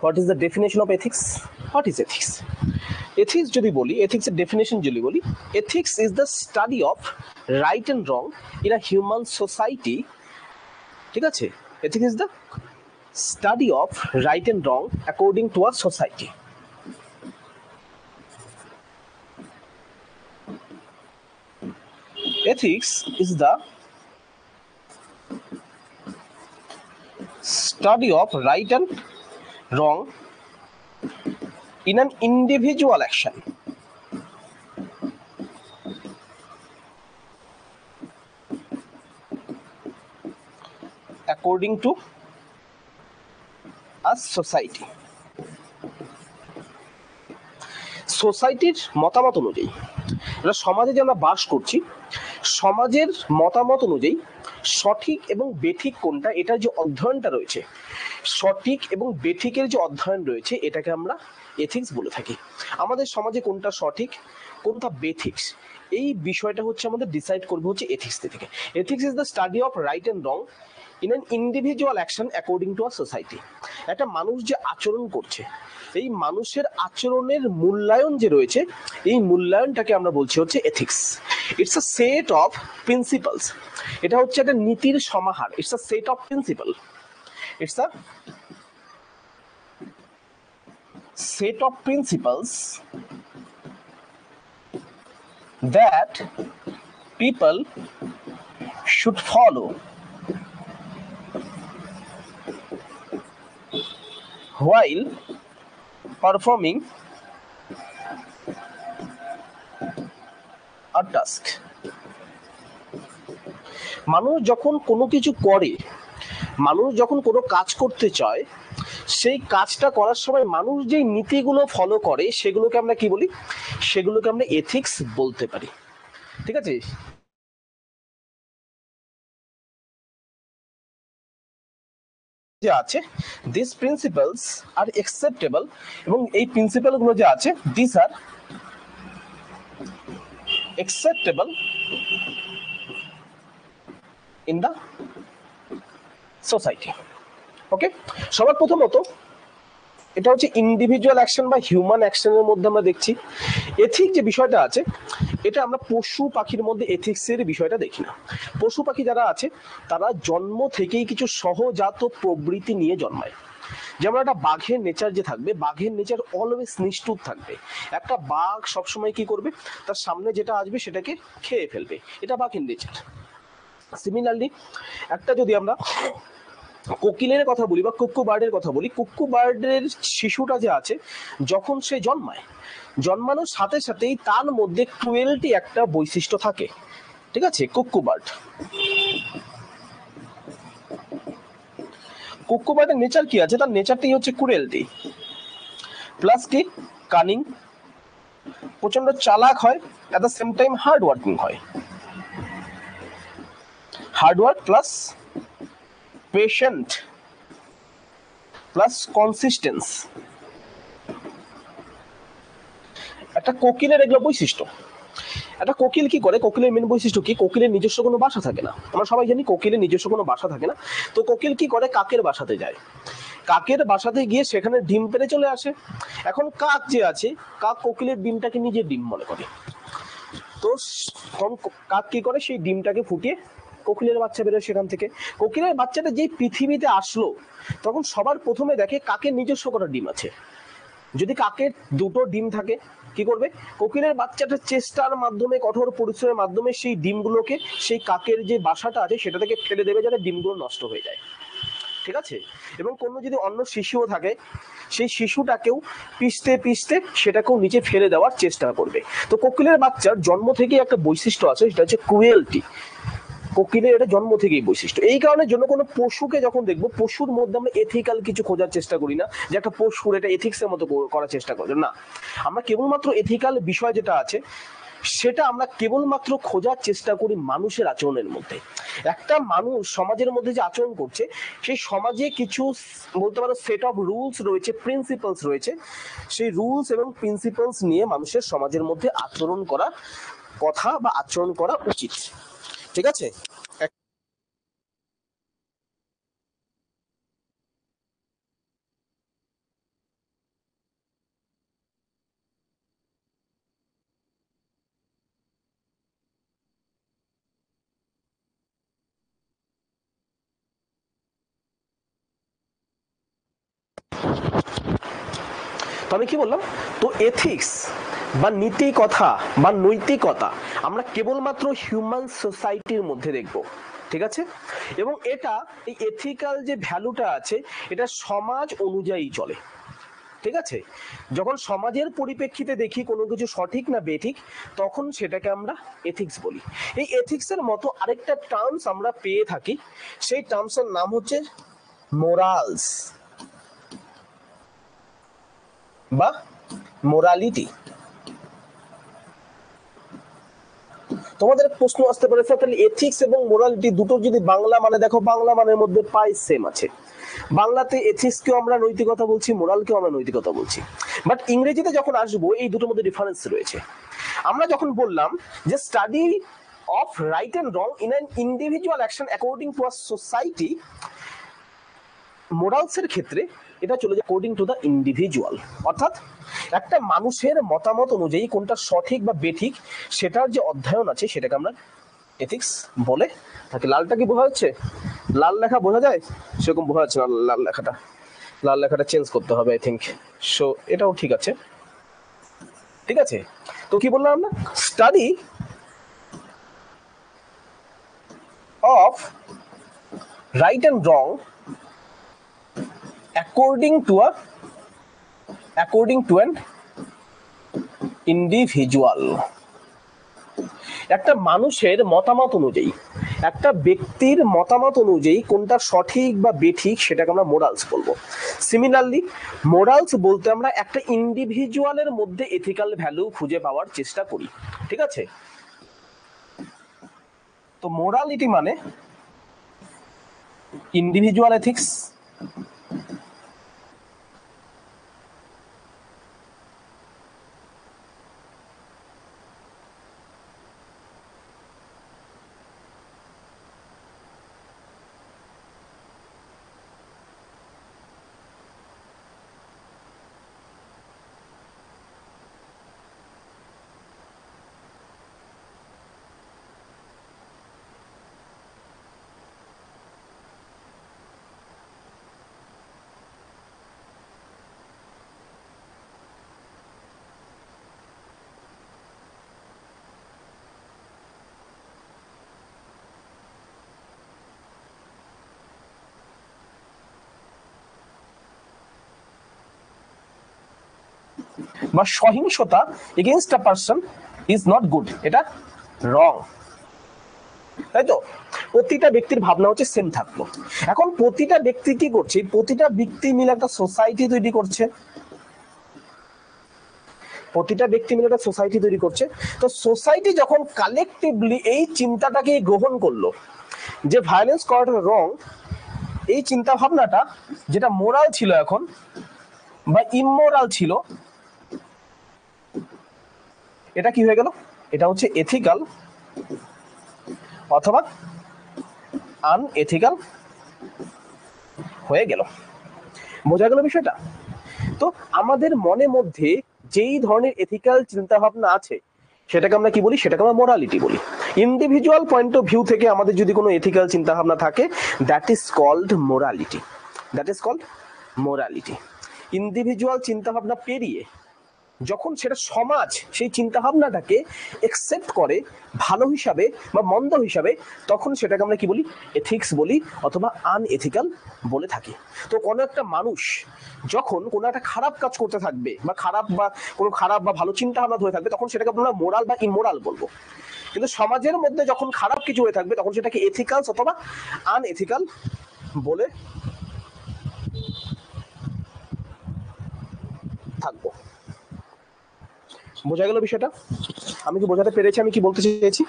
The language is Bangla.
What is the definition of ethics? What is ethics? Ethics যদি বলি, ethics এর definition যদি বলি, ethics is the study of right and wrong in a human society. ঠিক আছে? Ethics is the study of right and wrong according to a society. Ethics is the study of right and wrong in an individual action according to a society. সোসাইটির মতামত অনুযায়ী, সমাজে যে আমরা বাস করছি, সমাজের মতামত অনুযায়ী সঠিক এবং বেঠিক কোনটা, এটার যে অধ্যয়নটা রয়েছে, সঠিক এবং বেঠিকের যে অধ্যয়ন রয়েছে, এটাকে আমরা এথিক্স বলে থাকি। আমাদের সমাজে কোনটা সঠিক কোনটা বেঠিক, এই বিষয়টা হচ্ছে আমাদের ডিসাইড করবে হচ্ছে এথিক্স থেকে। Ethics is the study of right and wrong in an individual action according to a society. একটা মানুষ যে আচরণ করছে, এই মানুষের আচরণের মূল্যায়ন যে রয়েছে, এই মূল্যায়নটাকে আমরা বলছি হচ্ছে ethics. It's a set of principles. এটা হচ্ছে একটা নীতির সমাহার। It's a set of principal. It's a set of principles that people should follow while performing a task. মানুষ যখন কোনো কিছু করে, মানুষ যখন কোনো কাজ করতে চায়, সেই কাজটা করার সময় মানুষ যেই নীতিগুলো ফলো করে, সেগুলোকে আমরা কি বলি? সেগুলোকে আমরা এথিক্স বলতে পারি। ঠিক আছে? যে আছে দিস প্রিন্সিপালস আর অ্যাকসেপ্টেবল, এবং এই প্রিন্সিপাল গুলো যে আছে, this are acceptable in the society. Okay, সবার প্রথমত এটা হচ্ছে ইন্ডিভিজুয়াল অ্যাকশন বা হিউম্যান অ্যাকশনের মধ্যে আমরা দেখছি। এথিক যে বিষয়টা আছে, এটা আমরা পশু পাখির মধ্যে এথিক্সের বিষয়টা দেখি না। পশু পাখি যারা আছে, তারা জন্ম থেকেই কিছু সহজাত প্রবৃত্তি নিয়ে জন্মায়। যেমন একটা বাঘের নেচার যে থাকবে, বাঘের নেচার অলওয়েজ নিষ্ঠুর থাকবে। একটা বাঘ সবসময় কি করবে? তার সামনে যেটা আসবে সেটাকে খেয়ে ফেলবে, এটা বাঘের নেচার। সিমিলারলি একটা যদি আমরা কোকিলের কথা বলি বা কুক্কু বার্ডের কথা বলি, কুক্কু বার্ডের শিশুটা যে আছে, যখন সে জন্মায়, জন্মানোর সাথে সাথেই তার মধ্যে ক্রুয়েলটি একটা বৈশিষ্ট্য থাকে। ঠিক আছে? কুক্কু বার্ডের নেচার কি আছে? তার নেচারটাই হচ্ছে ক্রুয়েলটি, প্লাস কি কানিং, প্রচন্ড চালাক হয়, at the same time hard working হয়। Hard work plus patient plus consistence, একটা কোকিলের এগুলো বৈশিষ্ট্য। একটা কোকিল কি করে? কোকিলের মেন বৈশিষ্ট্য কি? কোকিলের নিজস্ব কোনো বাসা থাকে না। আমরা সবাই জানি কোকিলের নিজস্ব কোনো বাসা থাকে না। তো কোকিল কি করে? কাকের বাসাতে যায়। কাকের বাসাতে গিয়ে সেখানে ডিম পেড়ে চলে আসে। এখন কাক যে আছে, কাক কোকিলের ডিমটাকে নিজের ডিম মনে করে। তো কাক কি করে? সেই ডিমটাকে ফুটিয়ে কোকিলের বাচ্চা বেরোয় সেখান থেকে। কোকিলের বাচ্চাটা যেই পৃথিবীতে আসলো, তখন সবার প্রথমে দেখে কাকের নিজস্ব কটা ডিম আছে। যদি কাকের দুটো ডিম থাকে, কি করবে? কোকিলের বাচ্চাটা চেষ্টার মাধ্যমে, কঠোর পরিশ্রমের মাধ্যমে সেই ডিমগুলোকে সেই কাকের যে বাসাটা আছে সেটা থেকে ফেলে দেবে, যাতে ডিমগুলো নষ্ট হয়ে যায়। ঠিক আছে? এবং কোনো যদি অন্য শিশুও থাকে, সেই শিশুটাকেও পিষতে পিষতে সেটাকেও নিচে ফেলে দেওয়ার চেষ্টা করবে। তো কোকিলের বাচ্চার জন্ম থেকেই একটা বৈশিষ্ট্য আছে, সেটা হচ্ছে ক্রুয়েলটি। কোকিলের এটা জন্ম থেকেই বৈশিষ্ট্য। এই কারণের জন্য কোনো পশুকে যখন দেখবো, পশুর মধ্যে আমরা এথিক্যাল কিছু খোঁজার চেষ্টা করি না, যে একটা পশুর এটা এথিক্সের মতো করার চেষ্টা করি না। আমরা কেবলমাত্র এথিক্যাল বিষয় যেটা আছে, সেটা আমরা কেবলমাত্র খোঁজার চেষ্টা করি মানুষের আচরণের মধ্যে। একটা মানুষ সমাজের মধ্যে যে আচরণ করছে, সেই সমাজে কিছু বলতে পারো সেট অফ রুলস রয়েছে, প্রিন্সিপালস রয়েছে। সেই রুলস এবং প্রিন্সিপালস নিয়ে মানুষের সমাজের মধ্যে আচরণ করা কথা বা আচরণ করা উচিত। ঠিক আছে? তো আমি কি বললাম, তো এথিক্স বা নীতি কথা বা নৈতিকতা আমরা কেবলমাত্র হিউম্যান সোসাইটির মধ্যে দেখব, ঠিক আছে? এবং এটা এই এথিক্যাল যে ভ্যালুটা আছে এটা সমাজ অনুযায়ী চলে, ঠিক আছে? যখন সমাজের পরিপ্রেক্ষিতে দেখি কোনো কিছু সঠিক না বেঠিক তখন সেটাকে আমরা এথিক্স বলি। এই এথিক্সের মতো আরেকটা টার্মস আমরা পেয়ে থাকি, সেই টার্মসের নাম হচ্ছে মোরালস বা মোরালিটি। তোমাদের প্রশ্ন আসতে পারে স্যার তাহলে এথিক্স এবং মোরালিটি দুটো যদি বাংলা মানে দেখো, বাংলা মানের মধ্যে প্রায় সেম আছে। বাংলাতে এথিক্সকেও আমরা নৈতিকতা বলছি, মোরালকেও আমরা নৈতিকতা বলছি, বাট ইংরেজিতে যখন আসবো এই দুটোর মধ্যে ডিফারেন্স রয়েছে। আমরা যখন বললাম যে study of right and wrong in an individual action according to a society, মোরালসের ক্ষেত্রে এটা চলে যায় অ্যাকর্ডিং টু দ্য ইন্ডিভিজুয়াল, অর্থাৎ একটা মানুষের মতামত অনুযায়ী কোনটা সঠিক বা বেঠিক সেটার যে অধ্যয়ন আছে সেটাকে আমরা এথিক্স বলে থাকি। লালটা কি বোঝা যাচ্ছে? লাল লেখা বোঝা যায়? সেরকম বোঝা যাচ্ছে না লাল লেখাটা চেঞ্জ করতে হবে আই থিঙ্ক। সো এটাও ঠিক আছে, ঠিক আছে? তো কি বললাম আমরা, study of right and wrong according to an individual, একটা মানুষের মতামত অনুযায়ী, একটা ব্যক্তির মতামত অনুযায়ী কোনটা সঠিক বা বেঠিক সেটাকে আমরা মোরালস বলবো। সিমিলারলি মোরালস বলতে আমরা একটা ইন্ডিভিজুয়ালের মধ্যে এথিক্যাল ভ্যালু খুঁজে পাওয়ার চেষ্টা করি, ঠিক আছে? তো মোরালিটি মানে ইন্ডিভিজুয়াল এথিক্স, বা সহিংসতা against a person is not good, এটা রং, তাই তো? প্রতিটা ব্যক্তির ভাবনা হচ্ছে সেম থাকলো। এখন প্রতিটা ব্যক্তি কি করছে, প্রতিটা ব্যক্তি মিলে একটা সোসাইটি তৈরি করছে, প্রতিটা ব্যক্তি মিলে একটা সোসাইটি তৈরি করছে। তো সোসাইটি যখন কালেকটিভলি এই চিন্তাটাকে গ্রহণ করলো যে ভায়োলেন্স করাটা রং, এই চিন্তা ভাবনাটা যেটা মোরাল ছিল এখন বা ইমোরাল ছিল, এটা কি হয়ে গেল, এটা হচ্ছে এথিক্যাল অথবা আনএথিক্যাল হয়ে গেল। বোঝা গেল বিষয়টা? তো আমাদের মনের মধ্যে যেই ধরনের এথিক্যাল চিন্তা ভাবনা আছে সেটাকে আমরা কি বলি, সেটাকে আমরা মোরালিটি বলি। ইন্ডিভিজুয়াল পয়েন্ট অফ ভিউ থেকে আমাদের যদি কোনো এথিক্যাল চিন্তা ভাবনা থাকে that is called morality, that is called morality. Individual চিন্তা ভাবনা পেরিয়ে যখন সেটা সমাজ সেই চিন্তা ভাবনাটাকে একসেপ্ট করে ভালো হিসাবে বা মন্দ হিসাবে, তখন সেটাকে আমরা কি বলি, এথিক্স বলি অথবা আনএথিক্যাল বলে থাকি। তো কোনো একটা মানুষ যখন কোনো একটা খারাপ কাজ করতে থাকবে বা কোনো খারাপ বা ভালো চিন্তা ভাবনা ধরে থাকবে তখন সেটাকে আমরা মোরাল বা ইমোরাল বলবো। কিন্তু সমাজের মধ্যে যখন খারাপ কিছু হয়ে থাকবে তখন সেটাকে এথিক্যাল অথবা আনএথিক্যাল বলে থাকবো। বোঝা গেল বিষয়টা? আমি কি বোঝাতে পেরেছি আমি কি বলতে চেয়েছি?